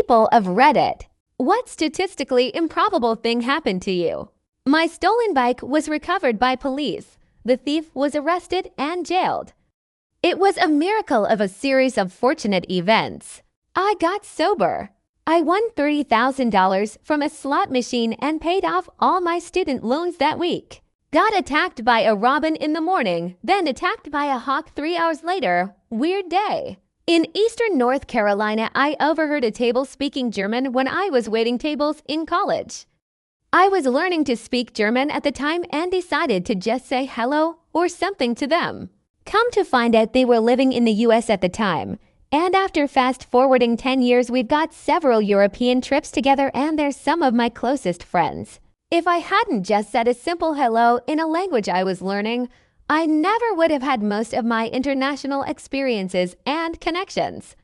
People of Reddit, what statistically improbable thing happened to you? My stolen bike was recovered by police. The thief was arrested and jailed. It was a miracle of a series of fortunate events. I got sober. I won $30,000 from a slot machine and paid off all my student loans that week. Got attacked by a robin in the morning, then attacked by a hawk 3 hours later. Weird day. In eastern North Carolina, I overheard a table speaking German when I was waiting tables in college. I was learning to speak German at the time and decided to just say hello or something to them. Come to find out they were living in the US at the time. And after fast forwarding 10 years, we've got several European trips together and they're some of my closest friends. If I hadn't just said a simple hello in a language I was learning, I never would have had most of my international experiences and connections.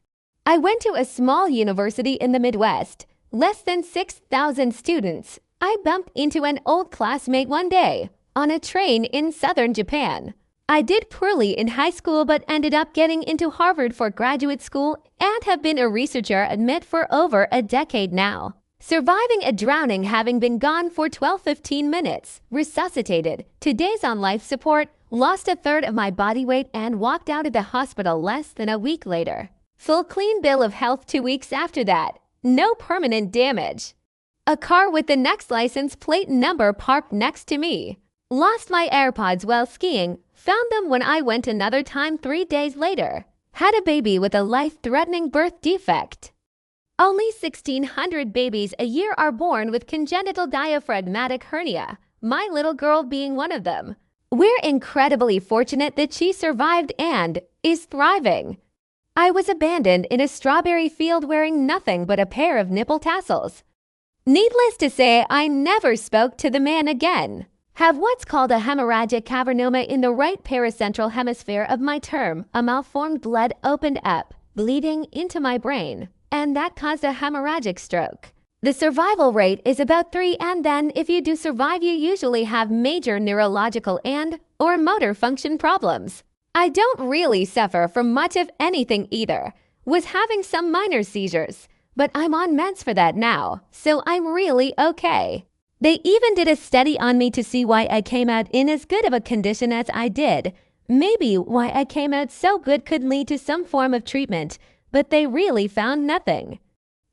I went to a small university in the Midwest, less than 6,000 students. I bumped into an old classmate one day on a train in southern Japan. I did poorly in high school but ended up getting into Harvard for graduate school and have been a researcher at MIT for over a decade now. Surviving a drowning, having been gone for 12-15 minutes, resuscitated, 2 days on life support, lost a third of my body weight and walked out of the hospital less than a week later. Full clean bill of health 2 weeks after that. No permanent damage. A car with the next license plate number parked next to me. Lost my AirPods while skiing, found them when I went another time 3 days later. Had a baby with a life-threatening birth defect. Only 1,600 babies a year are born with congenital diaphragmatic hernia, my little girl being one of them. We're incredibly fortunate that she survived and is thriving. I was abandoned in a strawberry field wearing nothing but a pair of nipple tassels. Needless to say, I never spoke to the man again. Have what's called a hemorrhagic cavernoma in the right paracentral hemisphere of my term. A malformed blood opened up, bleeding into my brain, and that caused a hemorrhagic stroke. The survival rate is about 3, and then if you do survive, you usually have major neurological and/or motor function problems. I don't really suffer from much of anything either. Was having some minor seizures, but I'm on meds for that now, so I'm really okay. They even did a study on me to see why I came out in as good of a condition as I did. Maybe why I came out so good could lead to some form of treatment, but they really found nothing.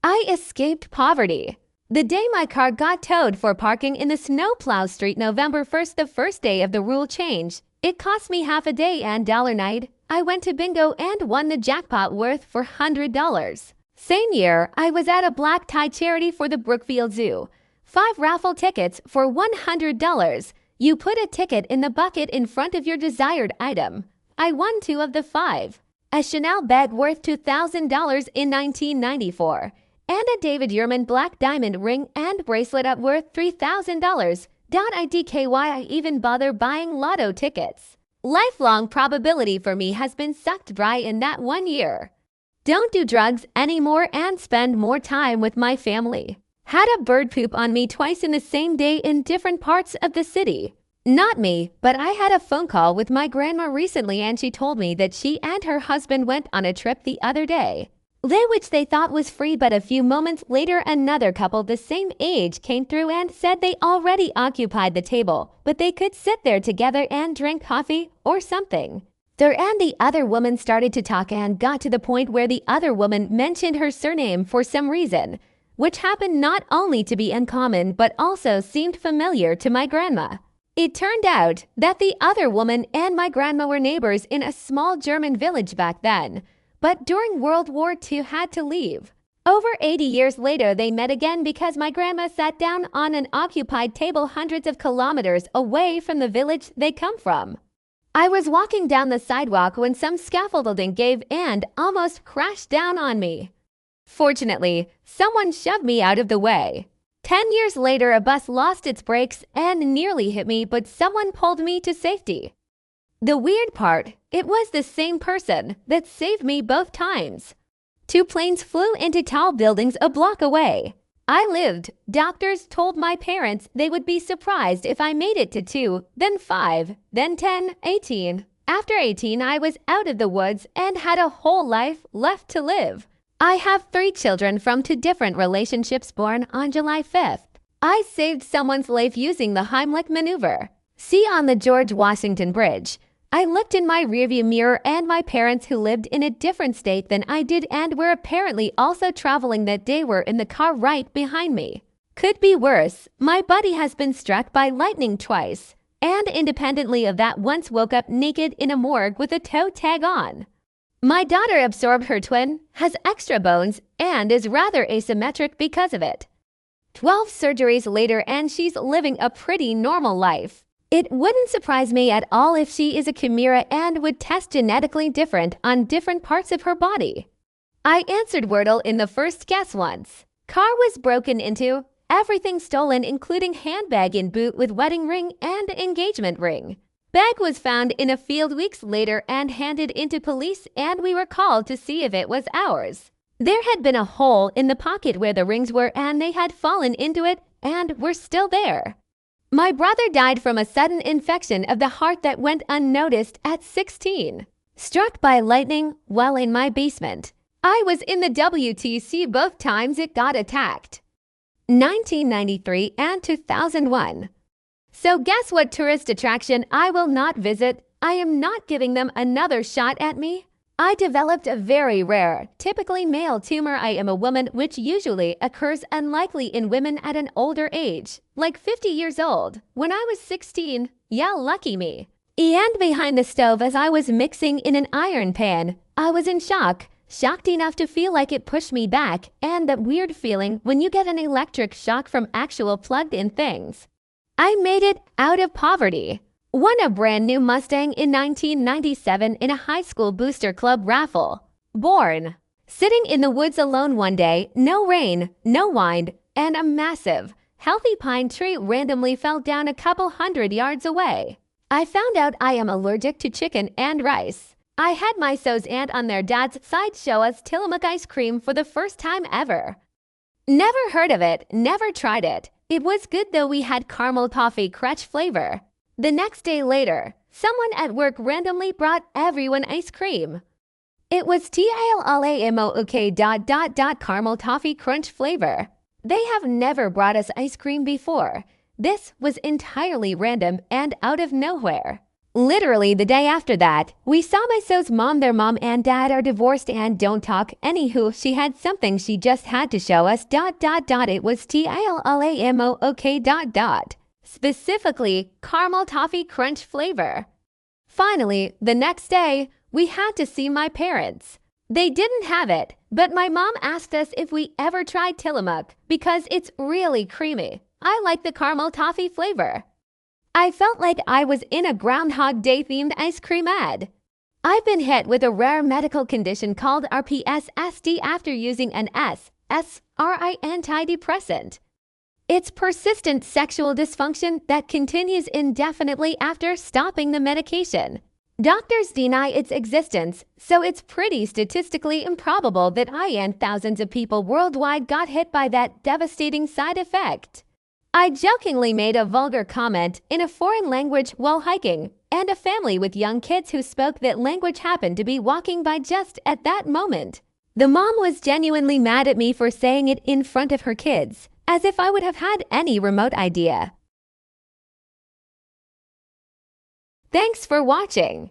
I escaped poverty. The day my car got towed for parking in the snowplow street November 1st, the first day of the rule change, it cost me half a day and dollar night. I went to bingo and won the jackpot worth $400. Same year, I was at a black tie charity for the Brookfield Zoo. 5 raffle tickets for $100. You put a ticket in the bucket in front of your desired item. I won 2 of the 5. A Chanel bag worth $2,000 in 1994. And a David Yurman black diamond ring and bracelet up worth $3,000. I even bother buying lotto tickets. Lifelong probability for me has been sucked dry in that 1 year. Don't do drugs anymore and spend more time with my family. Had a bird poop on me twice in the same day in different parts of the city. Not me, but I had a phone call with my grandma recently and she told me that she and her husband went on a trip the other day. Which they thought was free, but a few moments later another couple the same age came through and said they already occupied the table, but they could sit there together and drink coffee or something. And the other woman started to talk and got to the point where the other woman mentioned her surname for some reason, which happened not only to be uncommon but also seemed familiar to my grandma. It turned out that the other woman and my grandma were neighbors in a small German village back then, but during World War II had to leave. Over 80 years later, they met again because my grandma sat down on an occupied table hundreds of kilometers away from the village they come from. I was walking down the sidewalk when some scaffolding gave and almost crashed down on me. Fortunately, someone shoved me out of the way. 10 years later, a bus lost its brakes and nearly hit me, but someone pulled me to safety. The weird part, it was the same person that saved me both times. 2 planes flew into tall buildings a block away. I lived. Doctors told my parents they would be surprised if I made it to 2, then 5, then 10, 18. After 18, I was out of the woods and had a whole life left to live. I have 3 children from 2 different relationships born on July 5th. I saved someone's life using the Heimlich maneuver. See on the George Washington Bridge. I looked in my rearview mirror and my parents who lived in a different state than I did and were apparently also traveling that day were in the car right behind me. Could be worse. My buddy has been struck by lightning twice, and independently of that once woke up naked in a morgue with a toe tag on. My daughter absorbed her twin, has extra bones, and is rather asymmetric because of it. 12 surgeries later and she's living a pretty normal life. It wouldn't surprise me at all if she is a chimera and would test genetically different on different parts of her body. I answered Wordle in the first guess once. Car was broken into, everything stolen including handbag and boot with wedding ring and engagement ring. Bag was found in a field weeks later and handed into police and we were called to see if it was ours. There had been a hole in the pocket where the rings were and they had fallen into it and were still there. My brother died from a sudden infection of the heart that went unnoticed at 16. Struck by lightning while in my basement. I was in the WTC both times it got attacked. 1993 and 2001. So guess what tourist attraction I will not visit? I am not giving them another shot at me. I developed a very rare, typically male tumor. I am a woman, which usually occurs unlikely in women at an older age, like 50 years old. When I was 16, yeah, lucky me. And behind the stove as I was mixing in an iron pan, I was in shock. Shocked enough to feel like it pushed me back, and that weird feeling when you get an electric shock from actual plugged-in things. I made it out of poverty. Won a brand new Mustang in 1997 in a high school booster club raffle. Born. Sitting in the woods alone one day, no rain, no wind, and a massive, healthy pine tree randomly fell down a couple 100 yards away. I found out I am allergic to chicken and rice. I had my so's aunt on their dad's side show us Tillamook ice cream for the first time ever. Never heard of it, never tried it. It was good though. We had caramel toffee crunch flavor. The next day later, someone at work randomly brought everyone ice cream. It was TILLAMOOK ... caramel toffee crunch flavor. They have never brought us ice cream before. This was entirely random and out of nowhere. Literally the day after that, we saw my so's mom. Their mom and dad are divorced and don't talk. Anywho, she had something she just had to show us ... It was TILLAMOOK ... Specifically, caramel toffee crunch flavor. Finally, the next day, we had to see my parents. They didn't have it, but my mom asked us if we ever tried Tillamook because it's really creamy. I like the caramel toffee flavor. I felt like I was in a Groundhog Day themed ice cream ad. I've been hit with a rare medical condition called RPSSD after using an SSRI antidepressant. It's persistent sexual dysfunction that continues indefinitely after stopping the medication. Doctors deny its existence, so it's pretty statistically improbable that I and thousands of people worldwide got hit by that devastating side effect. I jokingly made a vulgar comment in a foreign language while hiking, and a family with young kids who spoke that language happened to be walking by just at that moment. The mom was genuinely mad at me for saying it in front of her kids, as if I would have had any remote idea. Thanks for watching.